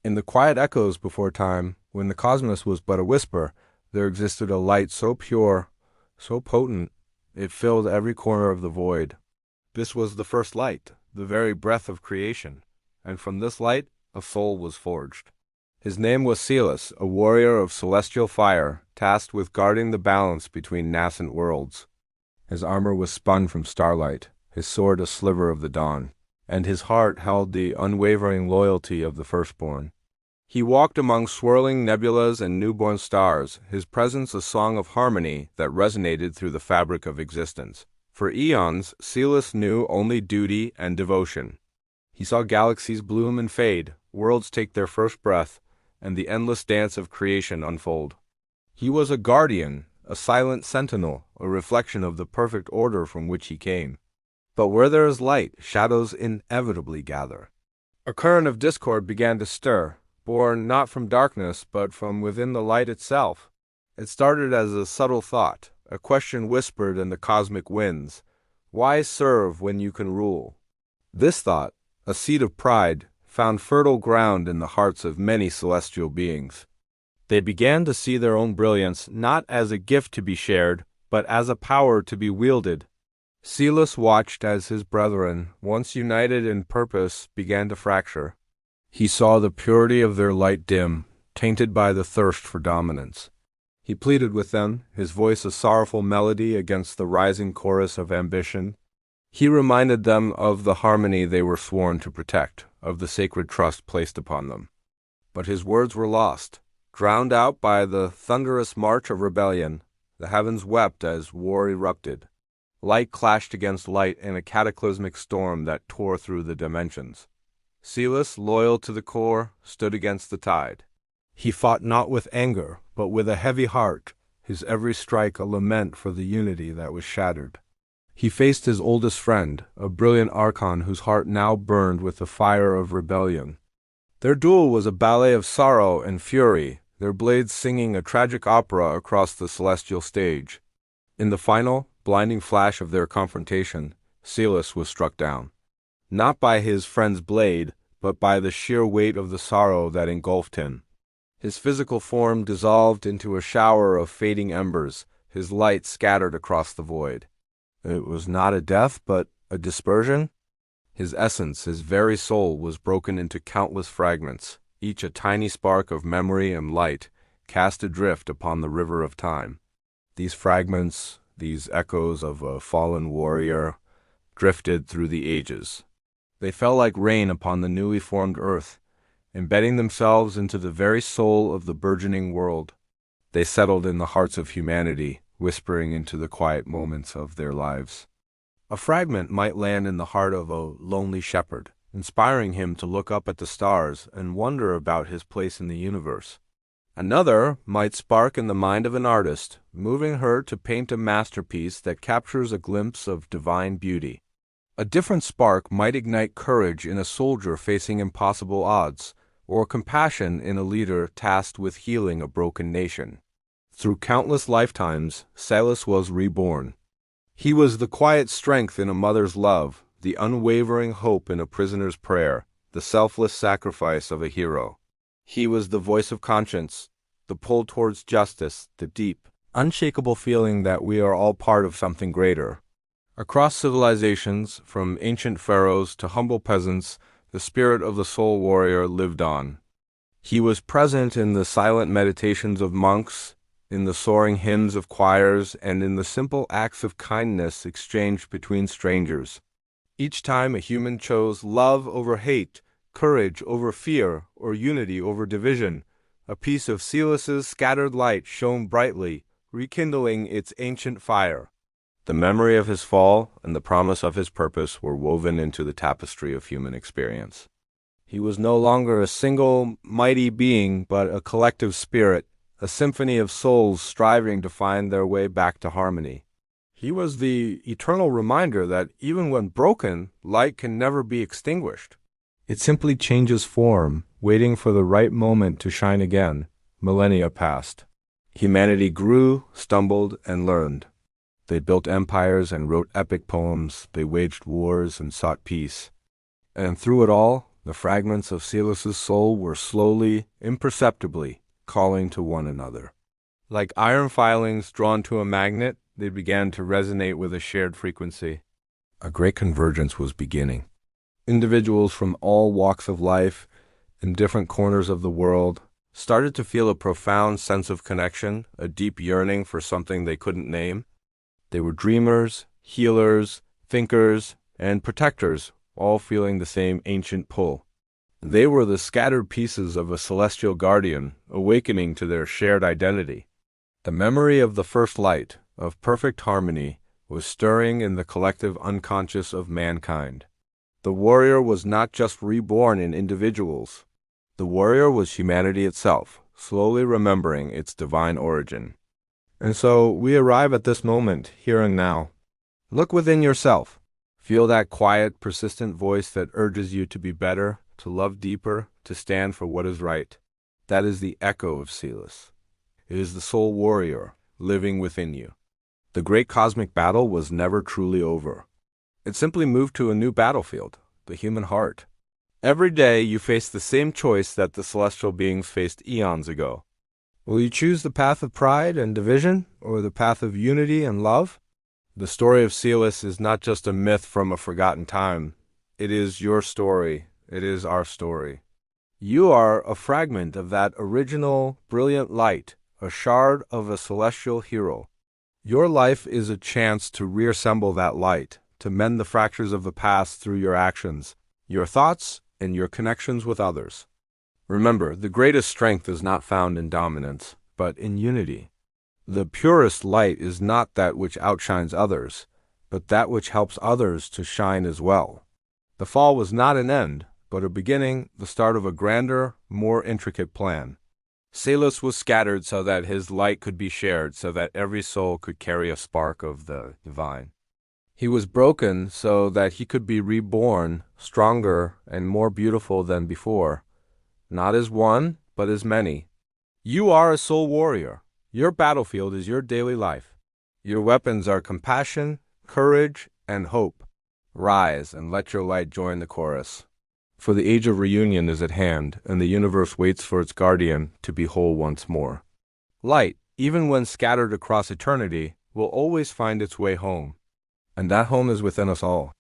In the quiet echoes before time, when the cosmos was but a whisper, there existed a light so pure, so potent, it filled every corner of the void. This was the first light, the very breath of creation, and from this light a soul was forged. His name was Celis, a warrior of celestial fire, tasked with guarding the balance between nascent worlds. His armor was spun from starlight, his sword a sliver of the dawn, and his heart held the unwavering loyalty of the firstborn. He walked among swirling nebulas and newborn stars, his presence a song of harmony that resonated through the fabric of existence. For eons, Celis knew only duty and devotion. He saw galaxies bloom and fade, worlds take their first breath, and the endless dance of creation unfold. He was a guardian, a silent sentinel, a reflection of the perfect order from which he came. But where there is light, shadows inevitably gather. A current of discord began to stir, born not from darkness, but from within the light itself. It started as a subtle thought, a question whispered in the cosmic winds. Why serve when you can rule? This thought, a seed of pride, found fertile ground in the hearts of many celestial beings. They began to see their own brilliance not as a gift to be shared, but as a power to be wielded. Celis watched as his brethren, once united in purpose, began to fracture. He saw the purity of their light dim, tainted by the thirst for dominance. He pleaded with them, his voice a sorrowful melody against the rising chorus of ambition. He reminded them of the harmony they were sworn to protect, of the sacred trust placed upon them. But his words were lost, drowned out by the thunderous march of rebellion. The heavens wept as war erupted. Light clashed against light in a cataclysmic storm that tore through the dimensions. Celis, loyal to the core, stood against the tide. He fought not with anger, but with a heavy heart, his every strike a lament for the unity that was shattered. He faced his oldest friend, a brilliant archon whose heart now burned with the fire of rebellion. Their duel was a ballet of sorrow and fury, their blades singing a tragic opera across the celestial stage. In the final, blinding flash of their confrontation, Celis was struck down. Not by his friend's blade, but by the sheer weight of the sorrow that engulfed him. His physical form dissolved into a shower of fading embers, his light scattered across the void. It was not a death, but a dispersion. His essence, his very soul, was broken into countless fragments, each a tiny spark of memory and light, cast adrift upon the river of time. These fragments, these echoes of a fallen warrior, drifted through the ages. They fell like rain upon the newly formed earth, embedding themselves into the very soul of the burgeoning world. They settled in the hearts of humanity, whispering into the quiet moments of their lives. A fragment might land in the heart of a lonely shepherd, inspiring him to look up at the stars and wonder about his place in the universe. Another might spark in the mind of an artist, moving her to paint a masterpiece that captures a glimpse of divine beauty. A different spark might ignite courage in a soldier facing impossible odds, or compassion in a leader tasked with healing a broken nation. Through countless lifetimes, Celis was reborn. He was the quiet strength in a mother's love, the unwavering hope in a prisoner's prayer, the selfless sacrifice of a hero. He was the voice of conscience, the pull towards justice, the deep, unshakable feeling that we are all part of something greater. Across civilizations, from ancient pharaohs to humble peasants, the spirit of the soul warrior lived on. He was present in the silent meditations of monks, in the soaring hymns of choirs, and in the simple acts of kindness exchanged between strangers. Each time a human chose love over hate, courage over fear, or unity over division, a piece of Celis's scattered light shone brightly, rekindling its ancient fire. The memory of his fall and the promise of his purpose were woven into the tapestry of human experience. He was no longer a single, mighty being, but a collective spirit, a symphony of souls striving to find their way back to harmony. He was the eternal reminder that even when broken, light can never be extinguished. It simply changes form, waiting for the right moment to shine again. Millennia passed. Humanity grew, stumbled, and learned. They built empires and wrote epic poems. They waged wars and sought peace. And through it all, The fragments of Silas's soul were slowly, imperceptibly, calling to one another. Like iron filings drawn to a magnet, they began to resonate with a shared frequency. A great convergence was beginning. Individuals from all walks of life, in different corners of the world, started to feel a profound sense of connection, a deep yearning for something they couldn't name. They were dreamers, healers, thinkers, and protectors, all feeling the same ancient pull. They were the scattered pieces of a celestial guardian, awakening to their shared identity. The memory of the first light, of perfect harmony, was stirring in the collective unconscious of mankind. The warrior was not just reborn in individuals. The warrior was humanity itself, slowly remembering its divine origin. And so we arrive at this moment, here and now. Look within yourself. Feel that quiet, persistent voice that urges you to be better, to love deeper, to stand for what is right. That is the echo of Silas. It is the soul warrior living within you. The great cosmic battle was never truly over. It simply moved to a new battlefield, the human heart. Every day you face the same choice that the celestial beings faced eons ago. Will you choose the path of pride and division, or the path of unity and love? The story of Silas is not just a myth from a forgotten time. It is your story. It is our story. You are a fragment of that original, brilliant light, a shard of a celestial hero. Your life is a chance to reassemble that light, to mend the fractures of the past through your actions, your thoughts, and your connections with others. Remember, the greatest strength is not found in dominance, but in unity. The purest light is not that which outshines others, but that which helps others to shine as well. The fall was not an end, but a beginning, the start of a grander, more intricate plan. Silas was scattered so that his light could be shared, so that every soul could carry a spark of the divine. He was broken so that he could be reborn, stronger and more beautiful than before. Not as one, but as many. You are a soul warrior. Your battlefield is your daily life. Your weapons are compassion, courage, and hope. Rise and let your light join the chorus. For the age of reunion is at hand, and the universe waits for its guardian to be whole once more. Light, even when scattered across eternity, will always find its way home. And that home is within us all.